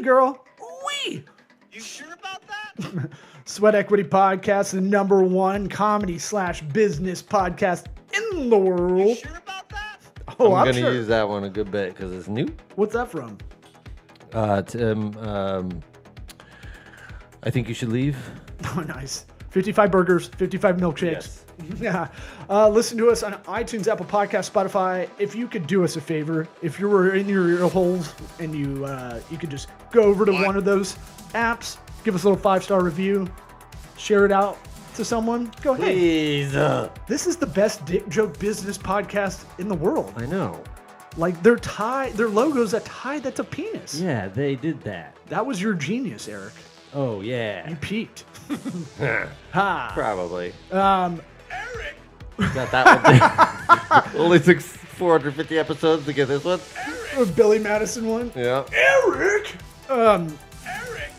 girl. We. You sure about that? SweatEquity Podcast, the #1 comedy/business podcast in the world. You sure about that? Oh, I'm I'm gonna sure. use that one a good bit because it's new. What's that from? I think you should leave. Oh, nice. 55 burgers, 55 milkshakes. Yes. Yeah. Listen to us on iTunes, Apple Podcasts, Spotify. If you could do us a favor, if you were in your ear holes and you could just go over to one of those apps, give us a little 5-star review, share it out to someone. Go, hey, Please. this is the best dick joke business podcast in the world. I know. Like their logo's a tie that's a penis. Yeah, they did that. That was your genius, Eric. Oh, yeah. You peaked. Ha. Probably. Eric! Got that one. Only took 450 episodes to get this one. The Billy Madison one. Yeah. Eric! Eric!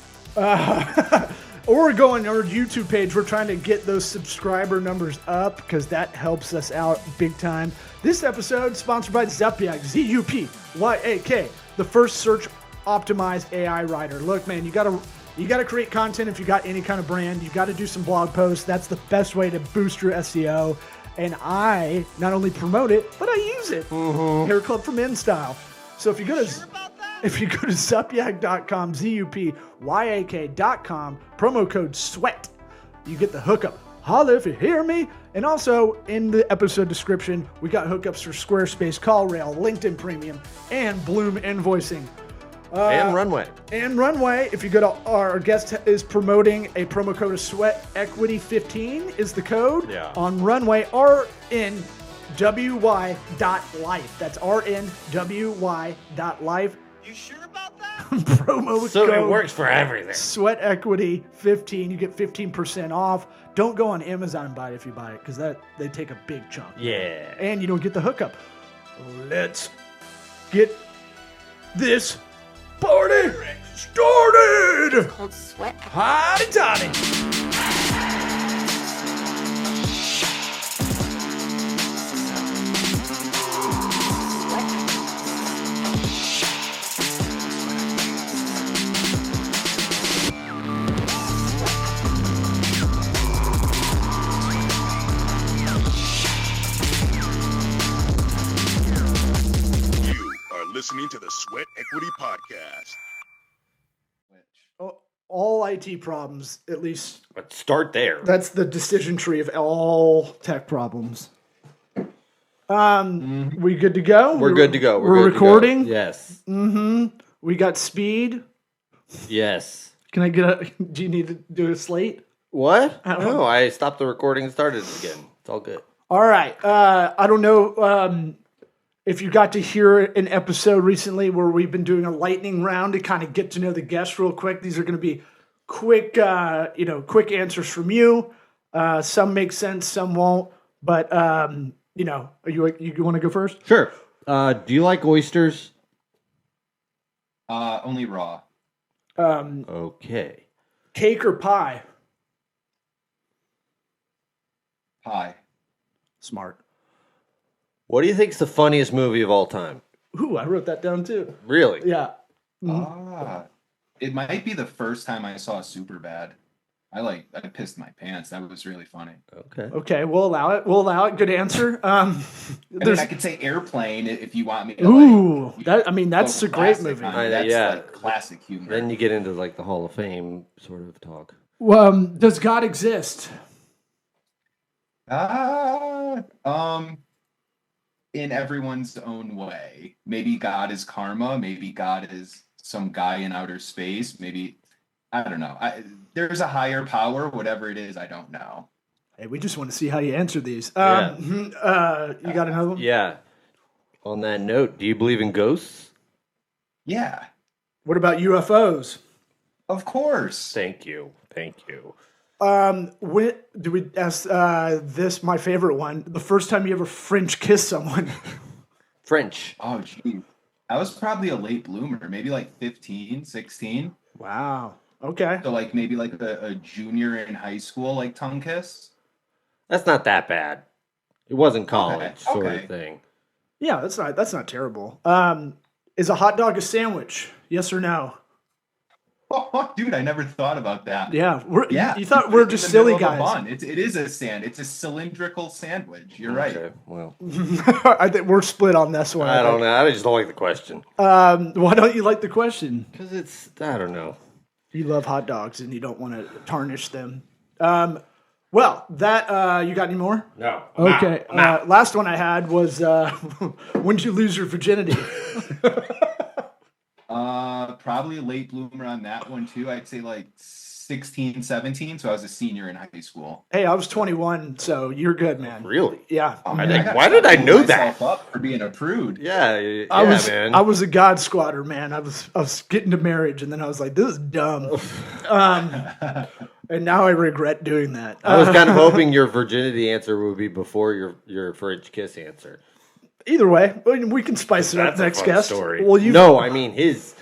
Or go on our YouTube page. We're trying to get those subscriber numbers up because that helps us out big time. This episode sponsored by Zupyak, Zupyak, the first search optimized AI writer. Look, man, you gotta create content if you got any kind of brand. You got to do some blog posts. That's the best way to boost your SEO. And I not only promote it, but I use it. Hair Club for Men style. So if you go to Zupyak.com, Zupyak.com, promo code SWEAT, you get the hookup. Holla if you hear me. And also in the episode description, we got hookups for Squarespace, CallRail, LinkedIn Premium, and Bloom Invoicing. And Runway. And Runway, if you go to our guest is promoting a promo code of SweatEquity15 is the code on Runway, RNWY.life. That's RNWY.life. You sure about that? Promo So code it works for everything. SweatEquity15. You get 15% off. Don't go on Amazon and buy it if you buy it because they take a big chunk. Yeah. And you don't get the hookup. Let's get this party started! Called SweatEquity. Hotty toddy! Listening to the Sweat Equity Podcast. All IT problems, at least. Let's start there. That's the decision tree of all tech problems. We good to go? We're good to go. We're good recording? To go. Yes. We got speed. Yes. Can I do you need to do a slate? What? don't No, know. I stopped the recording and started it again. It's all good. All right. I don't know if you got to hear an episode recently where we've been doing a lightning round to kind of get to know the guests real quick. These are going to be quick answers from you. Some make sense, some won't. But you want to go first? Sure. Do you like oysters? Only raw. Okay. Cake or pie? Pie. Smart. What do you think is the funniest movie of all time? Ooh, I wrote that down too. Really? Yeah. It might be the first time I saw Superbad. I pissed my pants. That was really funny. Okay. Okay, we'll allow it. Good answer. I could say Airplane if you want me to. Ooh, that's go a great classic movie. on it. That's like classic humor. Then you get into like the Hall of Fame sort of talk. Does God exist? In everyone's own way. Maybe God is karma. Maybe God is some guy in outer space. Maybe, I don't know. There's a higher power, whatever it is, I don't know. Hey, we just want to see how you answer these. You got another one? Yeah. On that note, do you believe in ghosts? Yeah, What about UFOs? of course. Thank you. When do we ask this? My favorite one. The first time you ever French kissed someone. French. Oh, gee. I was probably a late bloomer, maybe like 15, 16. Wow. Okay. So like maybe like a junior in high school, like tongue kiss. That's not that bad. It wasn't college sort Okay. of thing. Yeah, that's not terrible. Is a hot dog a sandwich? Yes or no? Dude, I never thought about that. Yeah, Yeah, you thought put we're it in just the silly middle of a guys. bun. It is a sand. It's a cylindrical sandwich. You're right. Okay, well, I think we're split on this one. I don't know. I just don't like the question. Why don't you like the question? Because it's, I don't know. You love hot dogs and you don't want to tarnish them. Well, that you got any more? No. Okay. Last one I had was when did you lose your virginity? Probably a late bloomer on that one too. I'd say like 16, 17. So I was a senior in high school. Hey, I was 21, so you're good, man. Really? Yeah. Why did I know that? Up for being a prude. Yeah, man. I was a god squatter, man. I was getting to marriage, and then I was like, this is dumb. And now I regret doing that. I was kind of hoping your virginity answer would be before your French kiss answer. Either way, we can spice it up. That's a Next fun guest. story. Well, no, I mean his.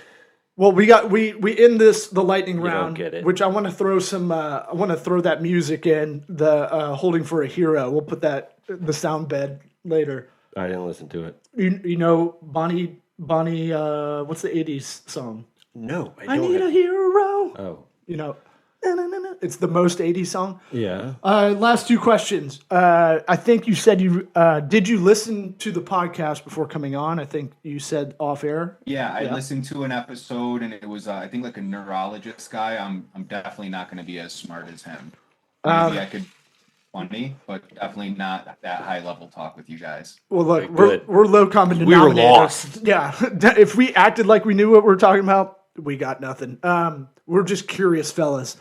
Well, we end the lightning don't round, get it. which I want to throw some. I want to throw that music in the holding for a hero. We'll put the sound bed later. I didn't listen to it. You know Bonnie. What's the '80s song? No, I need a hero. Oh, You know, it's the most '80s song. yeah. Last two questions. I think you said did you listen to the podcast before coming on? I think you said off air. Yeah, I listened to an episode and it was I think like a neurologist guy. I'm definitely not going to be as smart as him. Maybe I could funny, but definitely not that high level talk with you guys. Well, look, Good. we're low common We were denominator. lost. Yeah, if we acted like we knew what we were talking about, we got nothing. We're just curious fellas.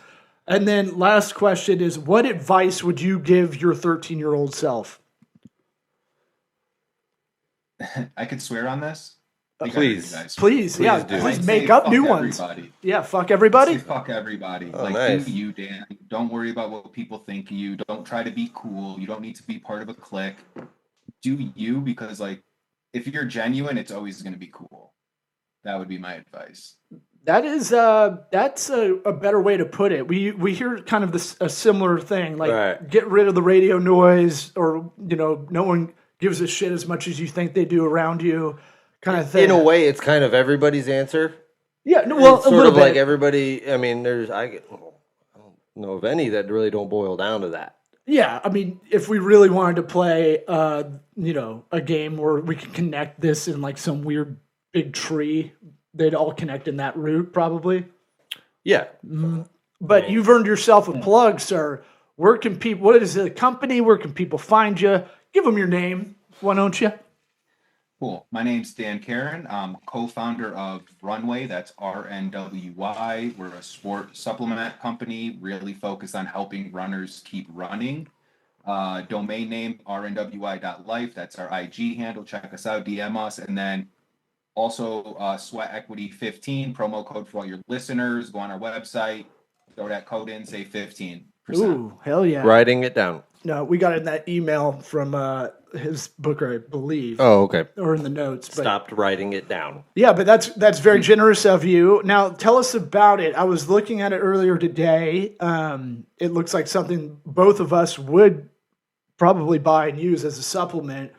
And then last question is, what advice would you give your 13-year-old self? I could swear on this. I think I Please. heard you guys. Please, yeah, do. please I'd make say up fuck new ones. everybody. Yeah, fuck everybody. Say fuck everybody. Oh, like nice. do you, Dan. Don't worry about what people think of you. Don't try to be cool. You don't need to be part of a clique. Do you, because like if you're genuine, it's always going to be cool. That would be my advice. That is that's a better way to put it. We hear kind of a similar thing, like Right. get rid of the radio noise, or no one gives a shit as much as you think they do around you, kind of thing. In a way, it's kind of everybody's answer. Yeah, no, well, It's a sort little of bit. like everybody. I mean, I don't know of any that really don't boil down to that. Yeah, I mean, if we really wanted to play, a game where we could connect this in like some weird big tree, they'd all connect in that route, probably. Yeah. But you've earned yourself a plug, sir. Where can people? What is the company? Where can people find you? Give them your name, why don't you? Cool. My name's Dan Caron. I'm co-founder of Runway. That's RNWY. We're a sport supplement company, really focused on helping runners keep running. Domain name rnwy.life. That's our IG handle. Check us out, DM us. And then also SweatEquity 15, promo code for all your listeners. Go on our website, throw that code in, say 15%. Ooh, hell yeah. Writing it down. No, we got it in that email from his booker, I believe. Oh, okay. Or in the notes. But Stopped writing it down. yeah, but that's very generous of you. Now, tell us about it. I was looking at it earlier today. It looks like something both of us would probably buy and use as a supplement.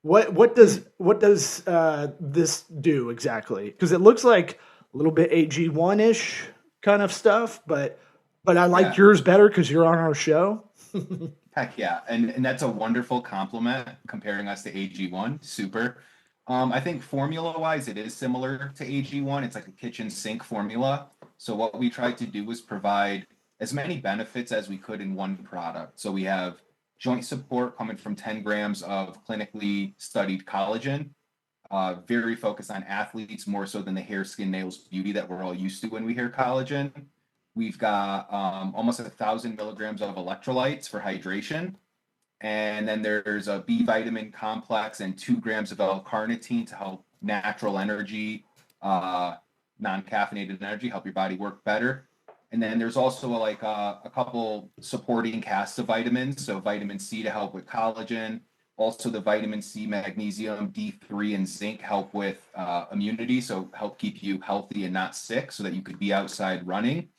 What does this do exactly? Because it looks like a little bit AG1-ish kind of stuff, but I like yours better because you're on our show. Heck yeah. And that's a wonderful compliment comparing us to AG1. Super. I think formula wise, it is similar to AG1. It's like a kitchen sink formula. So what we tried to do was provide as many benefits as we could in one product. So we have joint support coming from 10 grams of clinically studied collagen, very focused on athletes more so than the hair, skin, nails, beauty that we're all used to when we hear collagen. We've got almost 1,000 milligrams of electrolytes for hydration. And then there's a B vitamin complex and 2 grams of L-carnitine to help natural energy, non-caffeinated energy, help your body work better. And then there's also a couple supporting cast of vitamins. So vitamin C to help with collagen. Also the vitamin C, magnesium, D3, and zinc help with immunity. So help keep you healthy and not sick so that you could be outside running.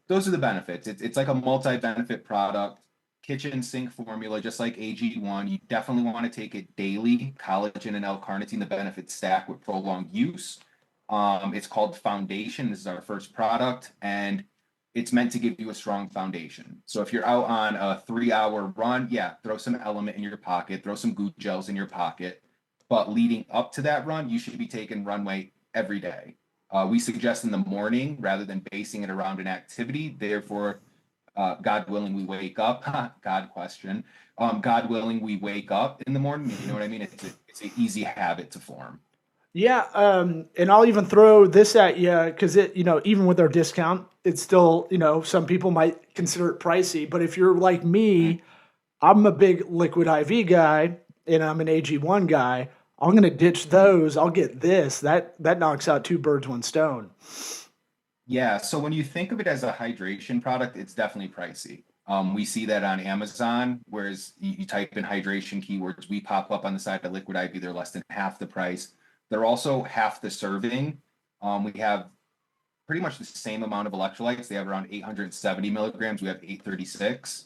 Those are the benefits. It's like a multi-benefit product, kitchen sink formula, just like AG1. You definitely want to take it daily. Collagen and L-carnitine, the benefits stack with prolonged use. It's called Foundation. This is our first product, and it's meant to give you a strong foundation. So if you're out on a 3-hour run, yeah, throw some Element in your pocket, throw some Goop gels in your pocket. But leading up to that run, you should be taking Runway every day. We suggest in the morning rather than basing it around an activity. Therefore, God willing, we wake up. God question. God willing, we wake up in the morning. You know what I mean? It's an easy habit to form. Yeah, and I'll even throw this at you because even with our discount, it's still, some people might consider it pricey. But if you're like me, I'm a big liquid IV guy and I'm an AG1 guy. I'm going to ditch those. I'll get this. That knocks out 2 birds, 1 stone. Yeah. So when you think of it as a hydration product, it's definitely pricey. We see that on Amazon, whereas you type in hydration keywords, we pop up on the side of Liquid IV. They're less than half the price. They're also half the serving. We have pretty much the same amount of electrolytes. They have around 870 milligrams. We have 836.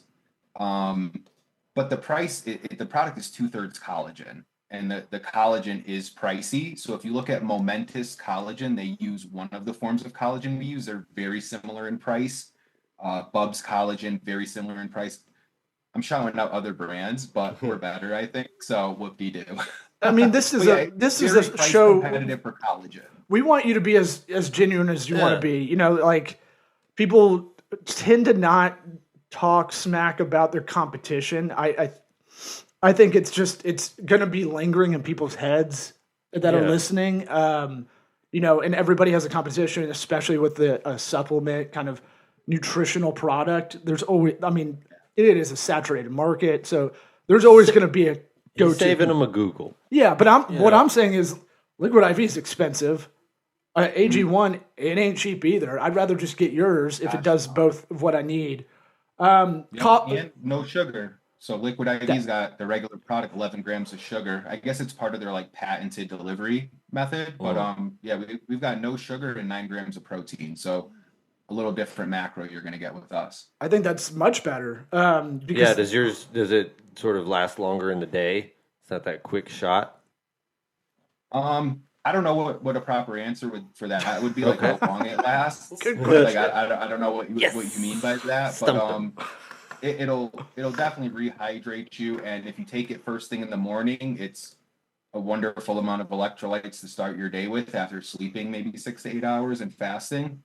But the price, the product is 2/3 collagen. And the collagen is pricey. So if you look at Momentous Collagen, they use one of the forms of collagen we use. They're very similar in price. Bubs Collagen, very similar in price. I'm shouting out other brands, but we're better, I think. So whoop-de-doo. I mean, this is a show competitive for collagen. We want you to be as genuine as you want to be. Like people tend to not talk smack about their competition. I think it's going to be lingering in people's heads that are listening. And everybody has a competition, especially with a supplement kind of nutritional product. There's always, it is a saturated market, so there's always going to be a go-to. Saving them a Google. Yeah, but what I'm saying is Liquid IV is expensive. AG1, it ain't cheap either. I'd rather just get yours if it does both of what I need. And no sugar. So Liquid IV's got the regular product, 11 grams of sugar. I guess it's part of their patented delivery method. But we've got no sugar and 9 grams of protein. So a little different macro you're going to get with us. I think that's much better. Does it sort of last longer in the day? It's not that quick shot. I don't know what a proper answer for that would be, how long it lasts. I don't know what you mean by that, but it'll definitely rehydrate you, and if you take it first thing in the morning, it's a wonderful amount of electrolytes to start your day with after sleeping maybe 6 to 8 hours and fasting.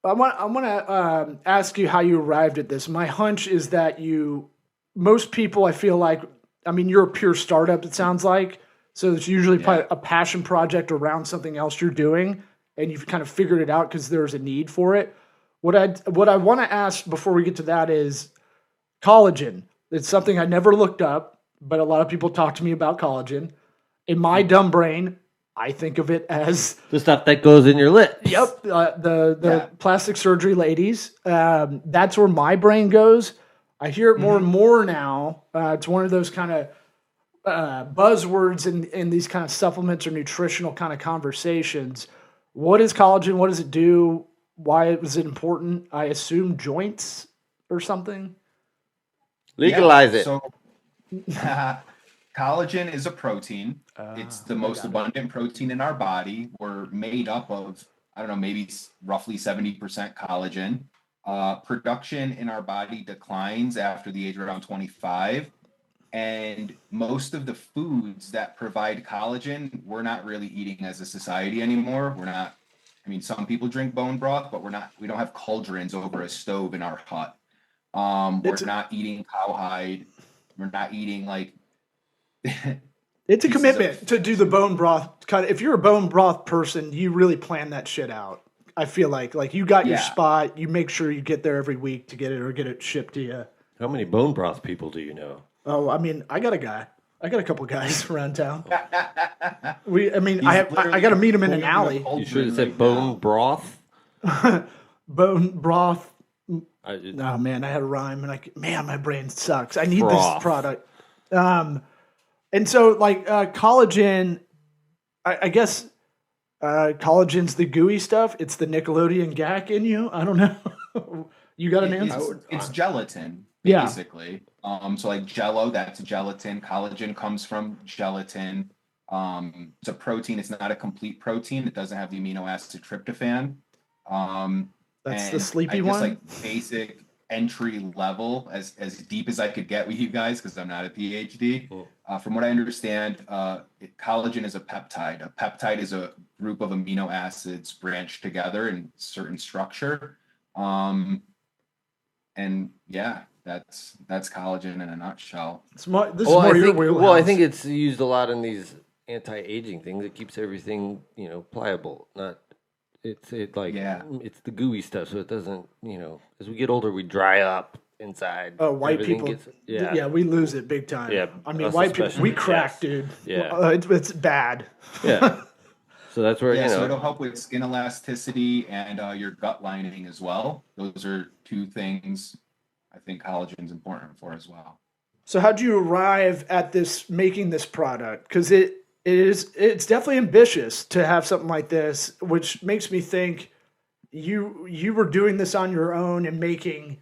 I want to ask you how you arrived at this. My hunch is that most people, I feel like, you're a pure startup, it sounds like. So it's usually probably a passion project around something else you're doing, and you've kind of figured it out because there's a need for it. What I want to ask before we get to that is collagen. It's something I never looked up, but a lot of people talk to me about collagen. In my dumb brain, I think of it as the stuff that goes in your lips. Yep, the plastic surgery ladies. That's where my brain goes. I hear it more and more now. It's one of those kind of buzzwords in these kind of supplements or nutritional kind of conversations. What is collagen? What does it do? Why is it important? I assume joints or something. Legalize it. So collagen is a protein. It's the most abundant protein in our body. We're made up of, maybe roughly 70% collagen. Production in our body declines after the age of around 25. And most of the foods that provide collagen, we're not really eating as a society anymore. We're not, some people drink bone broth, but we don't have cauldrons over a stove in our hut. We're not eating cowhide. We're not eating it's a commitment to do the bone broth. If you're a bone broth person, you really plan that shit out. I feel like you got your spot. You make sure you get there every week to get it or get it shipped to you. How many bone broth people do you know? Oh, I got a guy. I got a couple guys around town. I got to meet him in an alley. You should have said bone broth. Bone broth. Oh man, I had a rhyme, and my brain sucks. I need this product. And so collagen, I guess collagen's the gooey stuff. It's the Nickelodeon gack in you. I don't know. You got an answer? It's gelatin, basically. So Jello, that's gelatin. Collagen comes from gelatin. It's a protein. It's not a complete protein. It doesn't have the amino acid tryptophan. That's the And sleepy I just one? like basic entry level, as deep as I could get with you guys, because I'm not a PhD. From what I understand, collagen is a peptide. A peptide is a group of amino acids branched together in certain structure. And yeah, that's collagen in a nutshell. This is more Well, your wheelhouse. well, I think it's used a lot in these anti-aging things. It keeps everything, pliable. Not it's it's the gooey stuff, so it doesn't, as we get older, we dry up inside. White Everything people, gets, we lose it big time. Yeah, I mean, us white people, we especially, crack, yes. dude. Yeah. It's bad. Yeah. So that's where Yeah, so it'll help with skin elasticity and your gut lining as well. Those are two things I think collagen is important for as well. So how'd you arrive at making this product? Because it's definitely ambitious to have something like this, which makes me think you were doing this on your own and making,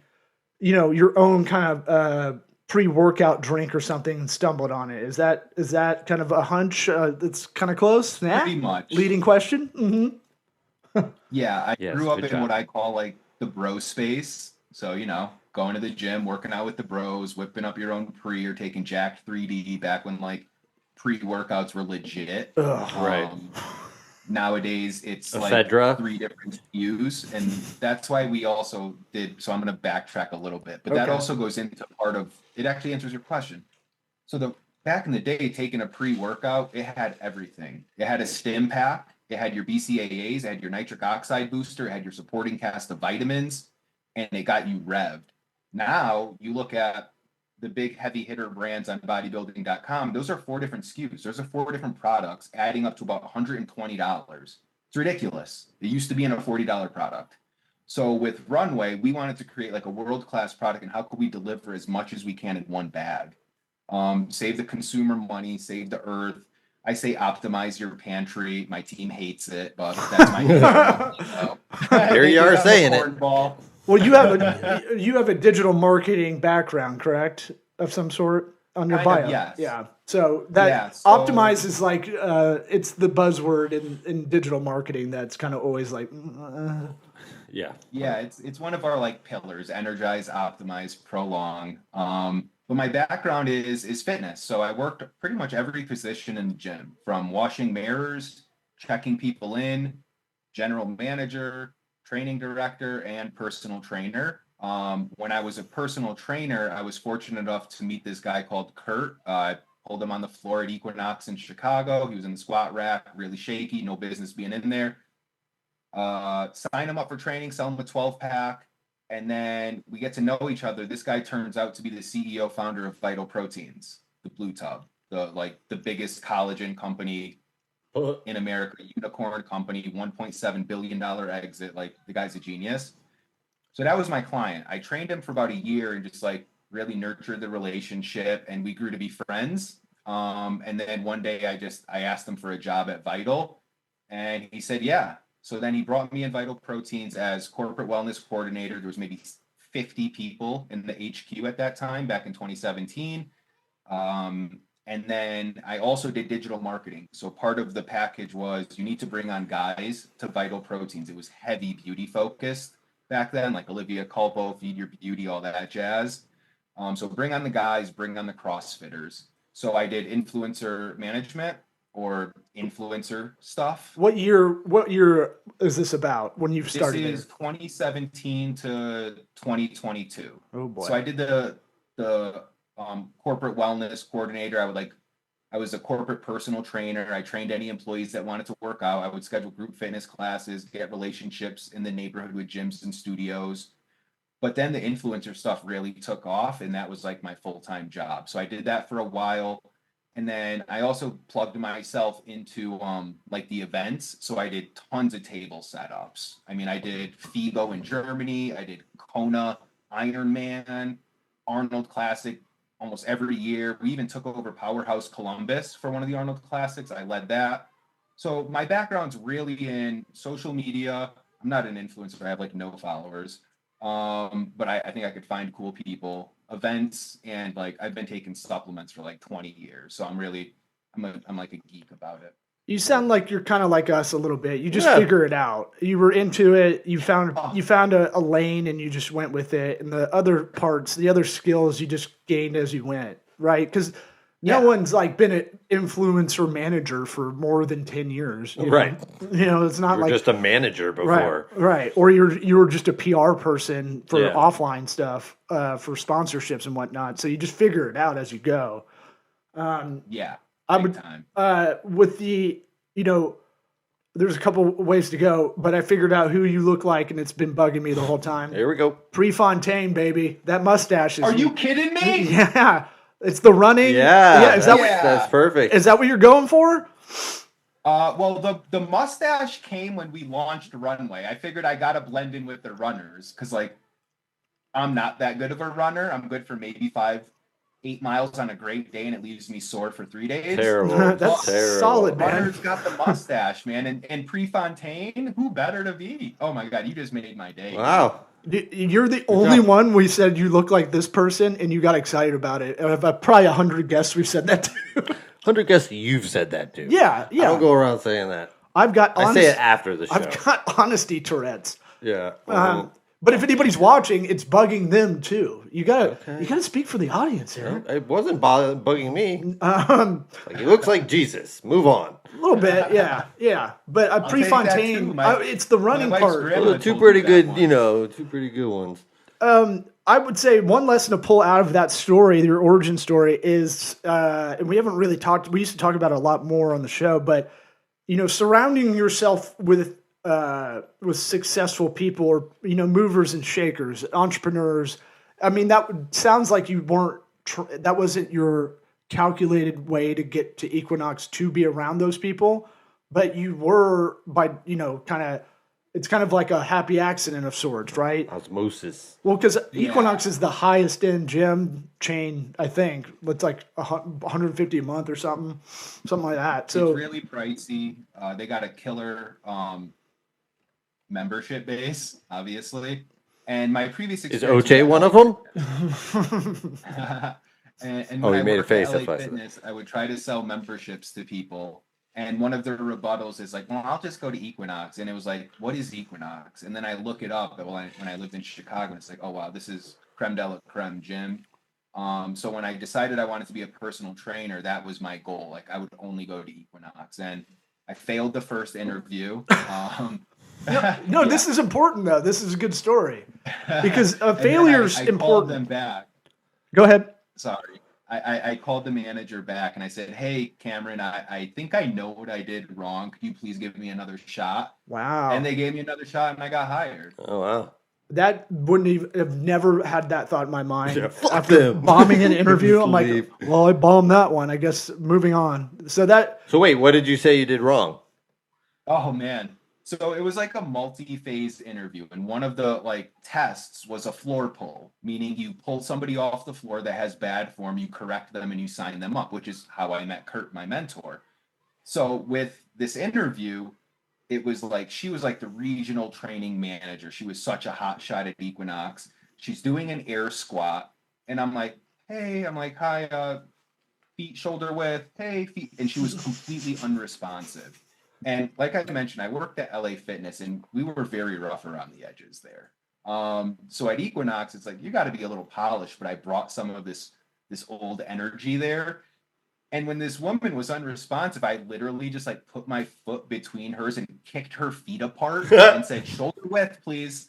your own kind of pre-workout drink or something and stumbled on it. Is that kind of a hunch? That's kind of close. Pretty much. Leading question. Mm-hmm. Yeah, I Yes, grew up good in job. what I call like the bro space. So, going to the gym, working out with the bros, whipping up your own pre or taking Jacked 3D back when like pre-workouts were legit. Right. Nowadays it's Ephedra. like 3 different SKUs, and that's why we also did. So I'm going to backtrack a little bit, but that Okay. also goes into part of it. Actually answers your question. So back in the day, taking a pre-workout, it had everything. It had a stim pack, it had your BCAAs, it had your nitric oxide booster, it had your supporting cast of vitamins, and it got you revved. Now you look at the big heavy hitter brands on bodybuilding.com, those are 4 different SKUs. Those are 4 different products adding up to about $120. It's ridiculous. It used to be in a $40 product. So with Runway, we wanted to create like a world-class product, and how could we deliver as much as we can in one bag? Save the consumer money, save the earth. I say optimize your pantry. My team hates it, but that's my Here you are saying it. Cornball. Well, you have a digital marketing background, correct? Of some sort on your Kind of, bio. yes. Yeah. So that Yeah, so- optimize is like it's the buzzword in digital marketing that's kind of always like Yeah. Yeah, it's one of our like pillars: energize, optimize, prolong. But my background is fitness. So I worked pretty much every position in the gym, from washing mirrors, checking people in, general manager, training director, and personal trainer. When I was a personal trainer, I was fortunate enough to meet this guy called Kurt. I pulled him on the floor at Equinox in Chicago. He was in the squat rack, really shaky, no business being in there. Sign him up for training, sell him a 12-pack, and then we get to know each other. This guy turns out to be the CEO founder of Vital Proteins, the Blue Tub, the biggest collagen company in America, unicorn company, $1.7 billion exit. Like, the guy's a genius. So that was my client. I trained him for about a year and just like really nurtured the relationship, and we grew to be friends. And then one day I asked him for a job at Vital, and he said, yeah. So then he brought me in Vital Proteins as corporate wellness coordinator. There was maybe 50 people in the HQ at that time, back in 2017. And then I also did digital marketing. So part of the package was you need to bring on guys to Vital Proteins. It was heavy beauty focused back then, like Olivia Culpo, Feed Your Beauty, all that jazz. So bring on the guys, bring on the CrossFitters. So I did influencer management or influencer stuff. What year is this about when you started? This is 2017 to 2022. Oh boy. So I did the corporate wellness coordinator. I was a corporate personal trainer. I trained any employees that wanted to work out. I would schedule group fitness classes, get relationships in the neighborhood with gyms and studios. But then the influencer stuff really took off, and that was like my full-time job. So I did that for a while. And then I also plugged myself into like the events. So I did tons of table setups. I mean, I did FIBO in Germany. I did Kona, Ironman, Arnold Classic almost every year. We even took over Powerhouse Columbus for one of the Arnold Classics. I led that. So my background's really in social media. I'm not an influencer. I have like no followers. But I think I could find cool people, events, and like I've been taking supplements for like 20 years. So I'm I'm like a geek about it. You sound like you're kind of like us a little bit. You just Yeah. figure it out. You were into it. You found a lane and you just went with it. And the other parts, the other skills, you just gained as you went, right? Because no one's like been an influencer manager for more than 10 years, you know? Right. You know, it's not You're like just a manager before. right. Or you were just a PR person for Yeah. offline stuff, for sponsorships and whatnot. So you just figure it out as you go. Yeah. I big would, time. with the, there's a couple ways to go, but I figured out who you look like, and it's been bugging me the whole time. Here we go. Prefontaine, baby. That mustache is. Are you kidding me? Yeah, it's the running. Yeah, Is that's perfect. Is that what you're going for? Well, the mustache came when we launched Runway. I figured I gotta blend in with the runners because, like, I'm not that good of a runner. I'm good for maybe 8 miles on a great day, and it leaves me sore for 3 days. Terrible. That's terrible. solid, man. Runner's got the mustache, man, and Prefontaine, who better to be? Oh my God, you just made my day. Wow. You're the only one we said you look like this person, and you got excited about it. Probably 100 guests we've said that to. 100 guests you've said that to. Yeah. I don't go around saying that. I've got. I say it after the show. I've got honesty Tourette's. Yeah. But if anybody's watching, it's bugging them too. You gotta speak for the audience here. It wasn't bugging me. Like, he looks like Jesus. Move on. A little bit, yeah. But take that too. Prefontaine, it's the running wife's part. grandma Those are two told pretty me that good, once. two pretty good ones. I would say one lesson to pull out of that story, your origin story, is, and we haven't really talked. We used to talk about it a lot more on the show, but surrounding yourself with successful people, or movers and shakers, entrepreneurs. I mean, sounds like you weren't. That wasn't your calculated way to get to Equinox to be around those people, but you were by kind of. It's kind of like a happy accident of sorts, right? Osmosis. Well, because Equinox is the highest end gym chain, I think. It's like $150 a month or something like that. So it's really pricey. They got a killer membership base, obviously. And my previous Is experience OJ one of them? and Oh, when he I made a worked face, at that's LA why I said Fitness, I would try to sell memberships to people. And one of their rebuttals is like, well, I'll just go to Equinox. And it was like, what is Equinox? And then I look it up when I lived in Chicago, and it's like, oh, wow, this is creme de la creme gym. So when I decided I wanted to be a personal trainer, that was my goal. Like, I would only go to Equinox. And I failed the first interview. No, this is important, though. This is a good story. Because failure's I important. called them back. Go ahead. Sorry. I called the manager back and I said, hey, Cameron, I think I know what I did wrong. Could you please give me another shot? Wow. And they gave me another shot and I got hired. Oh, wow. That wouldn't even have never had that thought in my mind. Yeah, fuck After them. bombing an interview, I'm like, Leave. well, I bombed that one. I guess moving on. So wait, what did you say you did wrong? Oh, man. So it was like a multi-phase interview, and one of the tests was a floor pull, meaning you pull somebody off the floor that has bad form, you correct them, and you sign them up, which is how I met Kurt, my mentor. So with this interview, it was like she was like the regional training manager. She was such a hot shot at Equinox. She's doing an air squat, and I'm like, hey, hi, feet shoulder width, hey, feet, and she was completely unresponsive. And like I mentioned, I worked at LA Fitness, and we were very rough around the edges there. So at Equinox, it's like, you got to be a little polished, but I brought some of this old energy there. And when this woman was unresponsive, I literally just put my foot between hers and kicked her feet apart and said, shoulder width, please.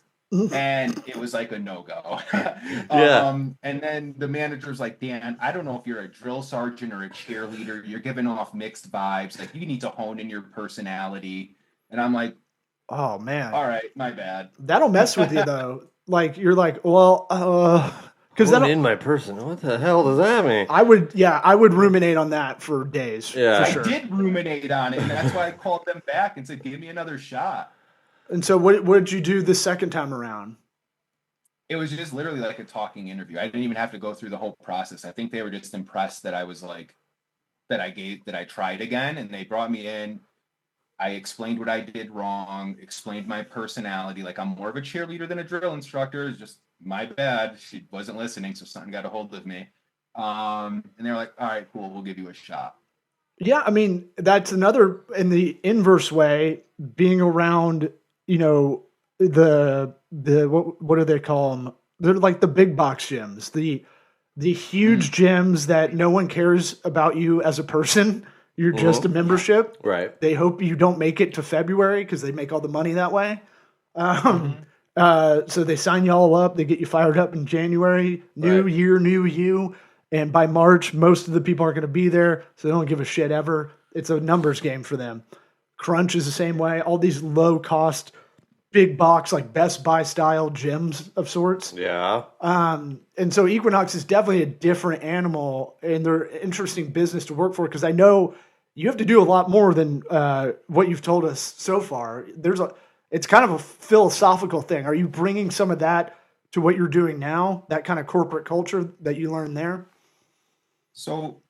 And it was like a no-go. Yeah. And then the manager's like, Dan, I don't know if you're a drill sergeant or a cheerleader. You're giving off mixed vibes. Like, you need to hone in your personality. And I'm like, oh, man. all right, my bad. That'll mess with you, though. You're like, well, because Hone in my person. What the hell does that mean? I would ruminate on that for days. Yeah. For sure. I did ruminate on it. And that's why I called them back and said, give me another shot. And so what did you do the second time around? It was just literally like a talking interview. I didn't even have to go through the whole process. I think they were just impressed that I was that I tried again, and they brought me in. I explained what I did wrong, explained my personality. Like, I'm more of a cheerleader than a drill instructor. It's just my bad. She wasn't listening, so something got a hold of me. And they were like, all right, cool, we'll give you a shot. Yeah, I mean, that's another in the inverse way, being around, you know, the what do they call them? They're like the big box gyms, the huge gyms that no one cares about you as a person. You're just a membership. Right. They hope you don't make it to February because they make all the money that way. So they sign you all up. They get you fired up in January. New Right. year, new you. And by March, most of the people aren't going to be there, so they don't give a shit ever. It's a numbers game for them. Crunch is the same way. All these low cost, big box, like Best Buy style gyms of sorts. Yeah. And so Equinox is definitely a different animal, and they're an interesting business to work for because I know you have to do a lot more than what you've told us so far. It's kind of a philosophical thing. Are you bringing some of that to what you're doing now? That kind of corporate culture that you learned there? So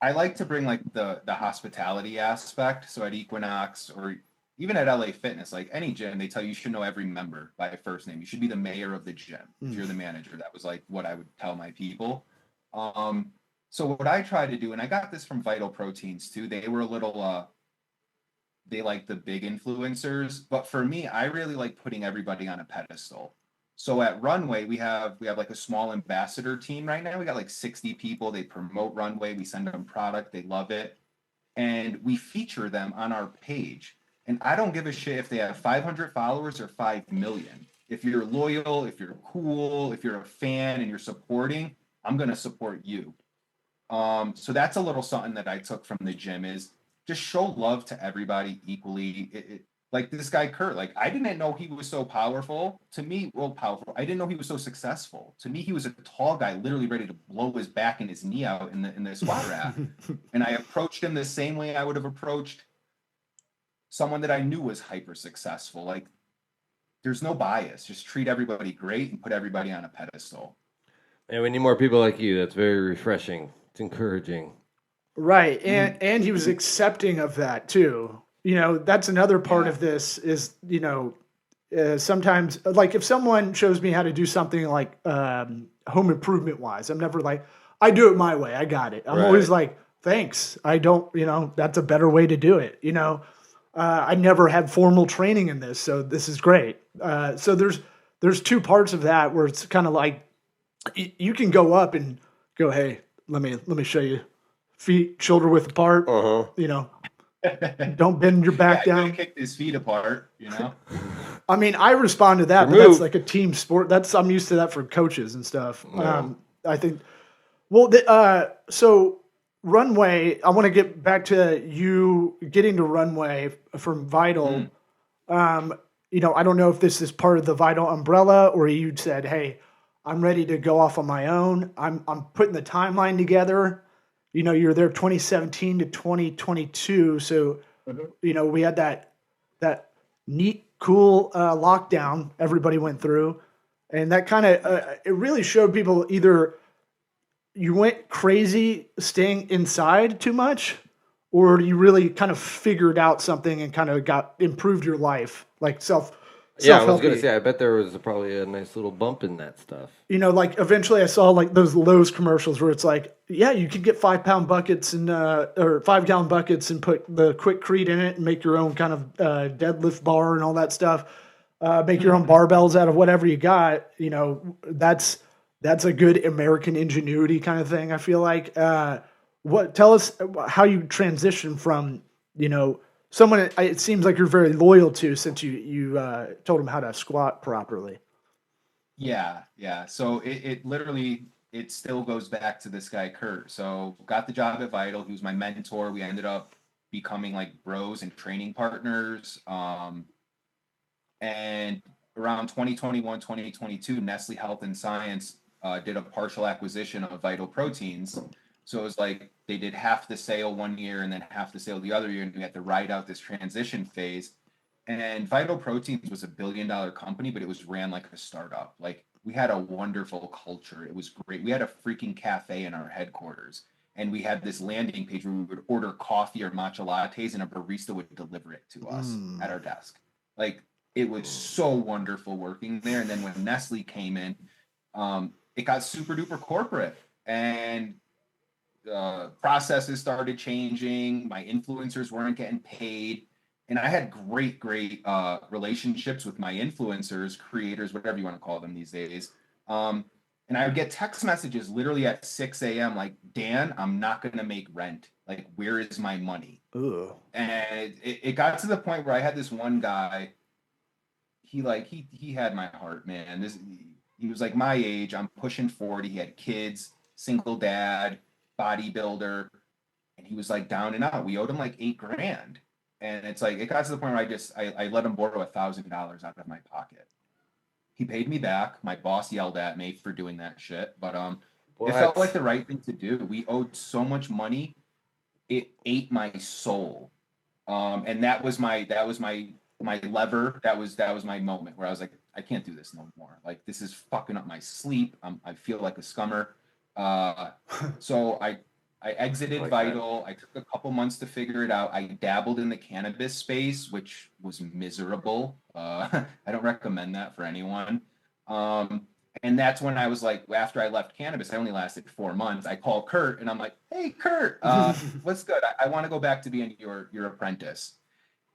I like to bring like the hospitality aspect. So at Equinox or even at LA Fitness, like any gym, they tell you should know every member by first name. You should be the mayor of the gym if you're the manager. That was like what I would tell my people. So what I try to do, and I got this from Vital Proteins too. They were a little they like the big influencers, but for me, I really like putting everybody on a pedestal. So at Runway, we have like a small ambassador team right now. We got like 60 people. They promote Runway. We send them product. They love it. And we feature them on our page. And I don't give a shit if they have 500 followers or 5 million. If you're loyal, if you're cool, if you're a fan and you're supporting, I'm going to support you. So that's a little something that I took from the gym is just show love to everybody equally. Like this guy, Kurt, like I didn't know he was so powerful. To me, well, powerful. I didn't know he was so successful. To me, he was a tall guy, literally ready to blow his back and his knee out in the squat rack. And I approached him the same way I would have approached someone that I knew was hyper successful. Like there's no bias. Just treat everybody great and put everybody on a pedestal. And we need more people like you. That's very refreshing. It's encouraging. Right. And he was accepting of that too. You know, that's another part of this is, you know, sometimes like if someone shows me how to do something like home improvement wise, I'm never like, I do it my way. I got it. I'm always like, thanks. I don't, you know, that's a better way to do it. You know, I never had formal training in this, so this is great. So there's two parts of that where it's kind of like you can go up and go, hey, let me show you feet shoulder width apart. You know, don't bend your back down. Kick his feet apart. You know. I mean, I respond to that, but that's like a team sport. I'm used to that for coaches and stuff. I think. Well, so Runway. I want to get back to you getting to Runway from Vital. You know, I don't know if this is part of the Vital umbrella or you said, "Hey, I'm ready to go off on my own." I'm putting the timeline together. You know, you're there 2017 to 2022, so you know we had that neat, cool lockdown everybody went through, and that kind of it really showed people either you went crazy staying inside too much, or you really kind of figured out something and kind of improved your life, like self. Yeah, I was going to say, I bet there was probably a nice little bump in that stuff. You know, like eventually I saw like those Lowe's commercials where it's like, yeah, you could get 5-pound buckets and or 5-gallon buckets and put the Quickcrete in it and make your own kind of deadlift bar and all that stuff. Make your own barbells out of whatever you got. You know, that's a good American ingenuity kind of thing. I feel like. Tell us how you transition from, you know, someone it seems like you're very loyal to since you told him how to squat properly. Yeah. So it literally, it still goes back to this guy, Kurt. So got the job at Vital. He was my mentor. We ended up becoming like bros and training partners. And around 2021, 2022, Nestle Health and Science did a partial acquisition of Vital Proteins. So it was like they did half the sale one year and then half the sale the other year, and we had to ride out this transition phase. And Vital Proteins was $1 billion company, but it was ran like a startup. Like we had a wonderful culture. It was great. We had a freaking cafe in our headquarters, and we had this landing page where we would order coffee or matcha lattes, and a barista would deliver it to us at our desk. Like it was so wonderful working there. And then when Nestle came in, it got super duper corporate, and processes started changing. My influencers weren't getting paid. And I had great relationships with my influencers, creators, whatever you want to call them these days. And I would get text messages literally at 6 a.m. like, Dan, I'm not going to make rent. Like, where is my money? Ugh. And it got to the point where I had this one guy, he had my heart, man. He was like my age. I'm pushing 40. He had kids, single dad, bodybuilder. And he was like down and out. We owed him like $8,000. And it's like, it got to the point where I let him borrow $1,000 out of my pocket. He paid me back. My boss yelled at me for doing that shit, but it felt like the right thing to do. We owed so much money, it ate my soul. And that was my lever. That was my moment where I was like, I can't do this no more. Like, this is fucking up my sleep. I feel like a scummer. So I exited like Vital. That. I took a couple months to figure it out. I dabbled in the cannabis space, which was miserable. I don't recommend that for anyone. And that's when I was like, after I left cannabis, I only lasted 4 months. I called Kurt and I'm like, hey, Kurt, what's good? I want to go back to being your apprentice.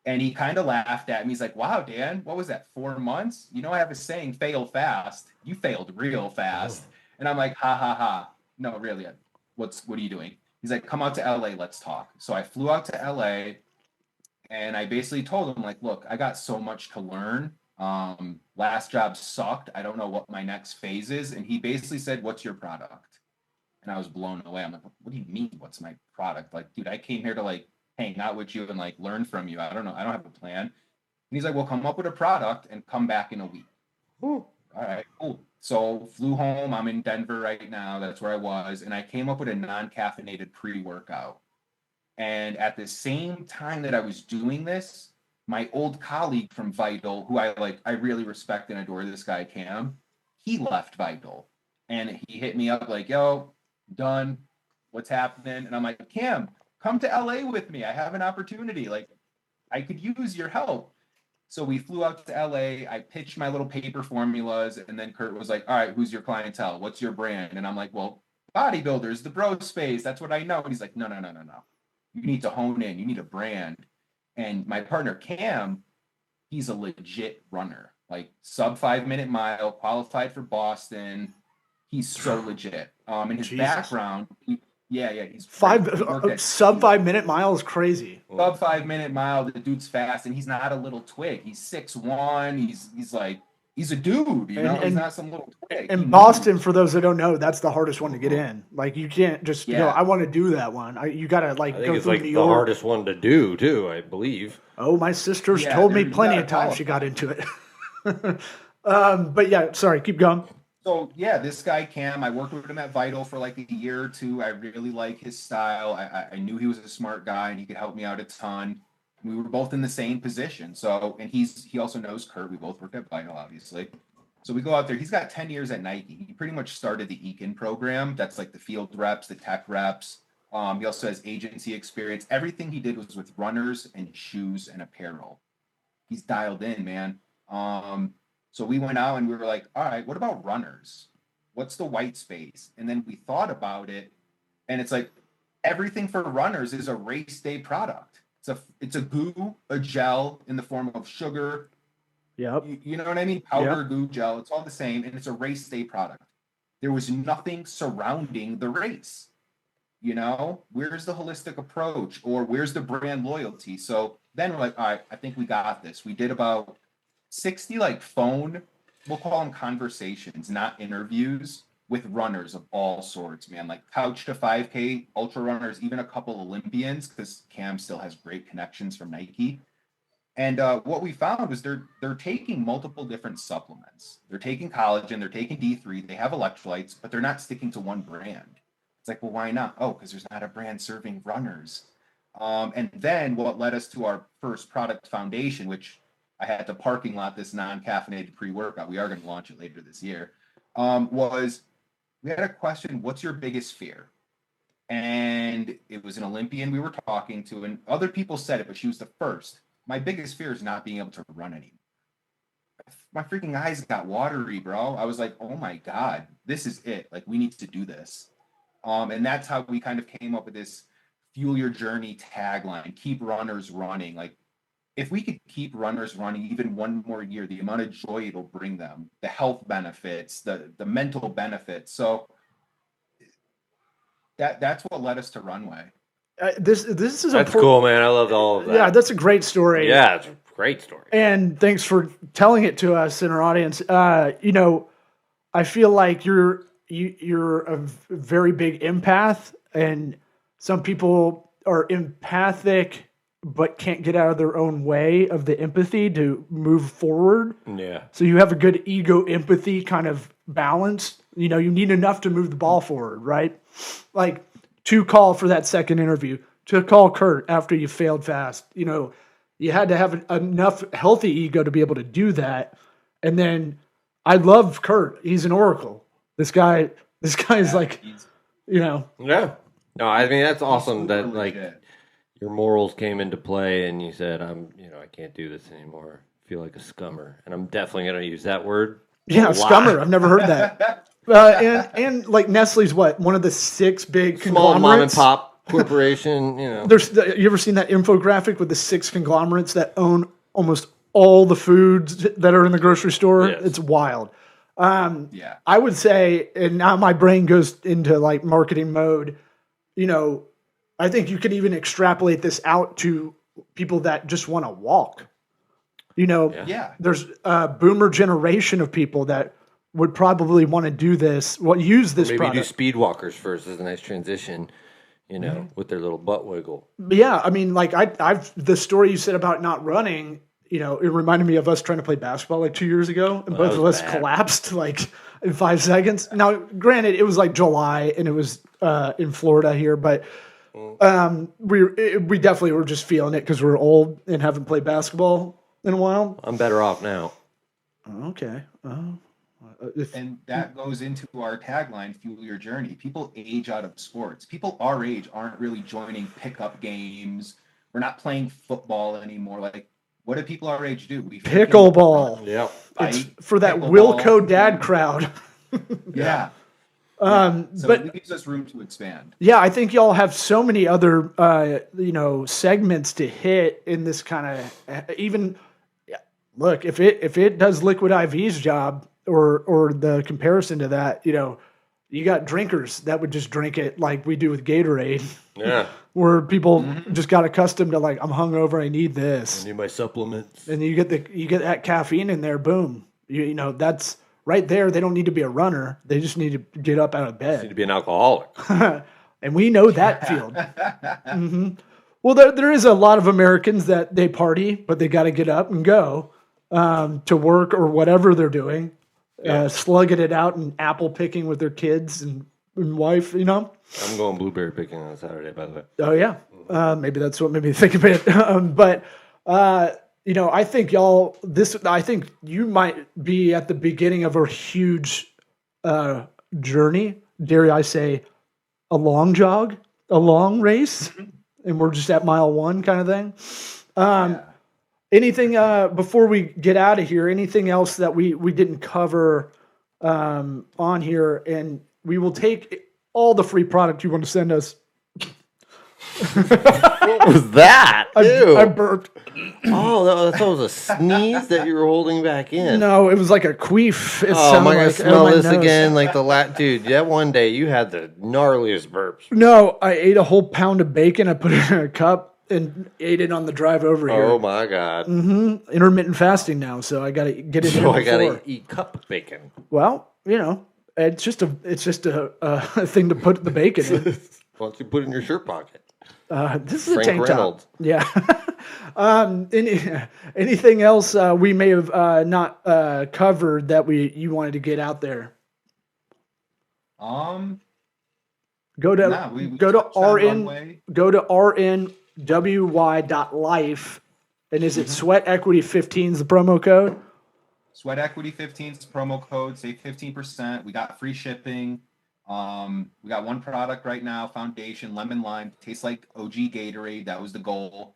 And he kind of laughed at me. He's like, wow, Dan, what was that, 4 months? You know, I have a saying, fail fast. You failed real fast. And I'm like, ha, ha, ha. No, really, what are you doing? He's like, come out to LA, let's talk. So I flew out to LA and I basically told him, like, look, I got so much to learn. Last job sucked. I don't know what my next phase is. And he basically said, what's your product? And I was blown away. I'm like, what do you mean? What's my product? Like, dude, I came here to like hang out with you and like learn from you. I don't know. I don't have a plan. And he's like, well, come up with a product and come back in a week. Ooh. All right, cool. So flew home. I'm in Denver right now. That's where I was. And I came up with a non-caffeinated pre-workout. And at the same time that I was doing this, my old colleague from Vital, who I really respect and adore, this guy, Cam, he left Vital. And he hit me up like, yo, done. What's happening? And I'm like, Cam, come to LA with me. I have an opportunity. Like, I could use your help. So we flew out to LA. I pitched my little paper formulas. And then Kurt was like, all right, who's your clientele? What's your brand? And I'm like, well, bodybuilders, the bro space. That's what I know. And he's like, no. You need to hone in. You need a brand. And my partner, Cam, he's a legit runner. Like sub 5 minute mile, qualified for Boston. He's so legit. In his background, he's sub 5 minute mile is crazy. Sub 5 minute mile, the dude's fast, and he's not a little twig. He's 6'1". He's a dude, you know. He's not some little twig. In Boston, for those that don't know, that's the hardest one to get in. Like you can't just I want to do that one. You gotta like I think go it's through like New the York. hardest one to do too, I believe. Oh, my sister's told me plenty of times she got into it. But yeah, sorry, keep going. So yeah, this guy Cam, I worked with him at Vital for like a year or two. I really like his style. I knew he was a smart guy and he could help me out a ton. We were both in the same position. So, and he also knows Kurt. We both worked at Vital, obviously. So we go out there. He's got 10 years at Nike. He pretty much started the Econ program. That's like the field reps, the tech reps. He also has agency experience. Everything he did was with runners and shoes and apparel. He's dialed in, man. So we went out and we were like, all right, what about runners? What's the white space? And then we thought about it, and it's like everything for runners is a race day product. It's a goo, a gel in the form of sugar. Yep. You know what I mean? Powder, goo, gel. It's all the same, and it's a race day product. There was nothing surrounding the race. You know, where's the holistic approach, or where's the brand loyalty? So then we're like, all right, I think we got this. We did about 60 like phone, we'll call them conversations, not interviews, with runners of all sorts, man. Like couch to 5K, ultra runners, even a couple Olympians, because Cam still has great connections from Nike. And what we found was they're taking multiple different supplements. They're taking collagen, they're taking D3, they have electrolytes, but they're not sticking to one brand. It's like, well, why not? Oh, because there's not a brand serving runners. And then what led us to our first product foundation, which I had to parking lot this non-caffeinated pre-workout. We are going to launch it later this year. Was we had a question, what's your biggest fear? And it was an Olympian we were talking to, and other people said it, but she was the first. My biggest fear is not being able to run anymore. My freaking eyes got watery, bro. I was like, oh my God, this is it. Like, we need to do this. And that's how we kind of came up with this fuel your journey tagline, keep runners running. Like, if we could keep runners running even one more year, the amount of joy it'll bring them, the health benefits, the mental benefits. So that's what led us to Runway. This is That's cool, man. I love all of that. Yeah, that's a great story. Yeah, it's a great story. And thanks for telling it to us in our audience. You know, I feel like you're a very big empath, and some people are empathic but can't get out of their own way of the empathy to move forward. Yeah. So you have a good ego empathy kind of balance. You know, you need enough to move the ball forward, right? Like to call for that second interview, to call Kurt after you failed fast. You know, you had to have enough healthy ego to be able to do that. And then I love Kurt. He's an oracle. This guy is like, you know. Yeah. No, I mean, that's awesome that like your morals came into play and you said, I can't do this anymore. I feel like a scummer. And I'm definitely going to use that word. Yeah, scummer. I've never heard that. And like Nestle's one of the 6 big small conglomerates. mom and pop corporation, you know. You ever seen that infographic with the 6 conglomerates that own almost all the foods that are in the grocery store? Yes. It's wild. I would say, and now my brain goes into like marketing mode, you know, I think you could even extrapolate this out to people that just want to walk. You know, there's a boomer generation of people that would probably want to do this, use this maybe product. do speed walkers first as a nice transition, you know, with their little butt wiggle. Yeah, I mean, like I've the story you said about not running, you know, it reminded me of us trying to play basketball like 2 years ago, and both of us collapsed like in 5 seconds. Now, granted, it was like July and it was in Florida here, but we definitely were just feeling it because we're old and haven't played basketball in a while. I'm better off now. Okay. And that goes into our tagline, fuel your journey. People age out of sports. People our age aren't really joining pickup games. We're not playing football anymore. Like, what do people our age do? We pickleball. Yeah. It's for that Wilco dad crowd. Yeah. So but it gives us room to expand. Yeah, I think y'all have so many other segments to hit in this kind of even. Look, if it does Liquid IV's job or the comparison to that, you know, you got drinkers that would just drink it like we do with Gatorade. Yeah. Where people just got accustomed to like, I'm hungover, I need this. I need my supplements. And you get that caffeine in there, boom. You know, that's right there. They don't need to be a runner. They just need to get up out of bed. They need to be an alcoholic. And we know that field. Mm-hmm. Well, there is a lot of Americans that they party, but they got to get up and go to work or whatever they're doing, slugging it out and apple picking with their kids and wife, you know. I'm going blueberry picking on Saturday, by the way. Oh, yeah. Maybe that's what made me think of it. But, you know, I think I think you might be at the beginning of a huge journey. Dare I say a long jog, a long race, and we're just at mile 1 kind of thing. Anything before we get out of here? Anything else that we didn't cover on here? And we will take all the free product you want to send us. What was that? I burped. Oh, that was a sneeze that you were holding back in. No, it was like a queef. Am I gonna smell this again? Like dude, that one day you had the gnarliest burps. No, I ate a whole pound of bacon. I put it in a cup and ate it on the drive over here. Oh my god! Intermittent fasting now, so I got to get it. So I got to eat cup bacon. Well, you know, it's just a thing to put the bacon in. Why don't you put it in your shirt pocket? This is Frank a tank Reynolds. top. Yeah. Anything else we may have not covered that you wanted to get out there? Go to RNWY.life, and is it SweatEquity 15 is the promo code? SweatEquity 15 is the promo code. Save 15%. We got free shipping. We got one product right now, foundation, lemon lime, tastes like OG Gatorade. That was the goal.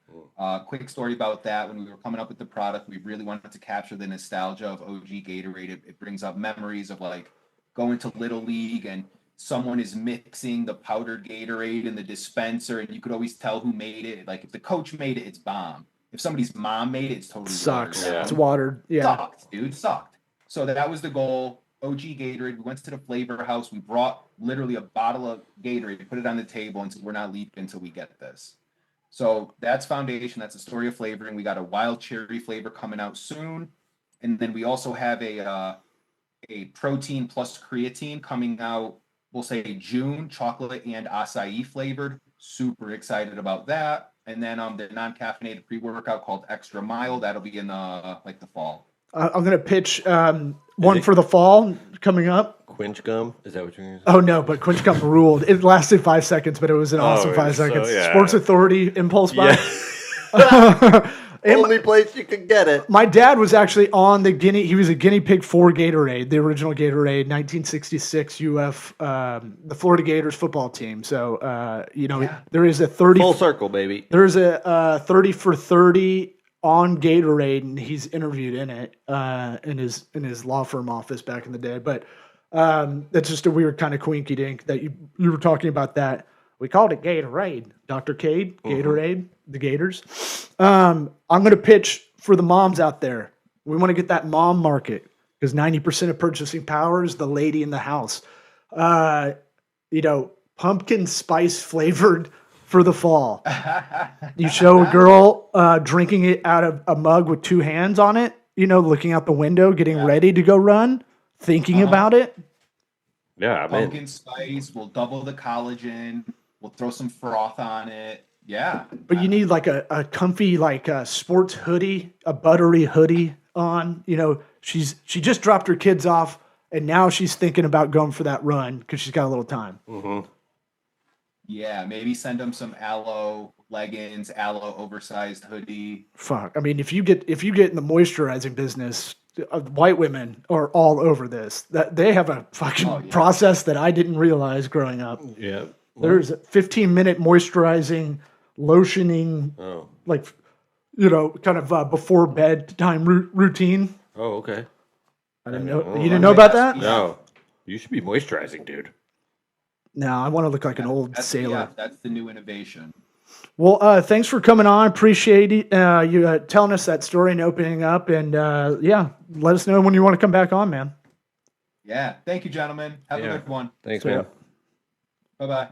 Quick story about that. When we were coming up with the product, we really wanted to capture the nostalgia of OG Gatorade. It brings up memories of like going to Little League and someone is mixing the powdered Gatorade in the dispenser, and you could always tell who made it. Like if the coach made it, it's bomb. If somebody's mom made it, it's totally Sucks. watered down. It's watered. Yeah. Sucked, dude. Sucked. So that was the goal. OG Gatorade. We went to the flavor house. We brought literally a bottle of Gatorade, put it on the table, and said, we're not leaving until we get this. So that's foundation. That's the story of flavoring. We got a wild cherry flavor coming out soon. And then we also have a protein plus creatine coming out, we'll say June, chocolate and acai flavored. Super excited about that. And then the non-caffeinated pre-workout called Extra Mile. That'll be in the fall. I'm going to pitch one for the fall coming up. Quench gum? Is that what you're going to say? Oh, no, but Quench Gum ruled. It lasted 5 seconds, but it was an awesome 5 seconds. yeah. Sports Authority impulse buy. Yeah. Only place you could get it. My dad was actually on he was a guinea pig for Gatorade, the original Gatorade, 1966 UF, the Florida Gators football team. So, there is a 30. Full circle, baby. There's a 30 for 30 on Gatorade, and he's interviewed in it in his law firm office back in the day. But that's just a weird kind of quinky dink that you were talking about that. We called it Gatorade, Dr. Cade, Gatorade, the Gators. I'm going to pitch for the moms out there. We want to get that mom market because 90% of purchasing power is the lady in the house. Pumpkin spice flavored for the fall. You show a girl drinking it out of a mug with two hands on it, looking out the window, getting ready to go run, thinking about it. Yeah, pumpkin spice. We'll double the collagen. We'll throw some froth on it. Yeah. But you need like a comfy, like a sports hoodie, a buttery hoodie on. She just dropped her kids off, and now she's thinking about going for that run because she's got a little time. Mm-hmm. Yeah, maybe send them some aloe leggings, aloe oversized hoodie. Fuck. I mean, if you get in the moisturizing business, white women are all over this. That they have a fucking process that I didn't realize growing up. Yeah. There's a 15-minute moisturizing, lotioning, kind of before bedtime routine. Oh, okay. I didn't know. You didn't know about that? No. You should be moisturizing, dude. No, I want to look like an old sailor. Yeah, that's the new innovation. Well, thanks for coming on. Appreciate it. You telling us that story and opening up. And let us know when you want to come back on, man. Yeah. Thank you, gentlemen. Have a good one. Thanks, man. Bye-bye.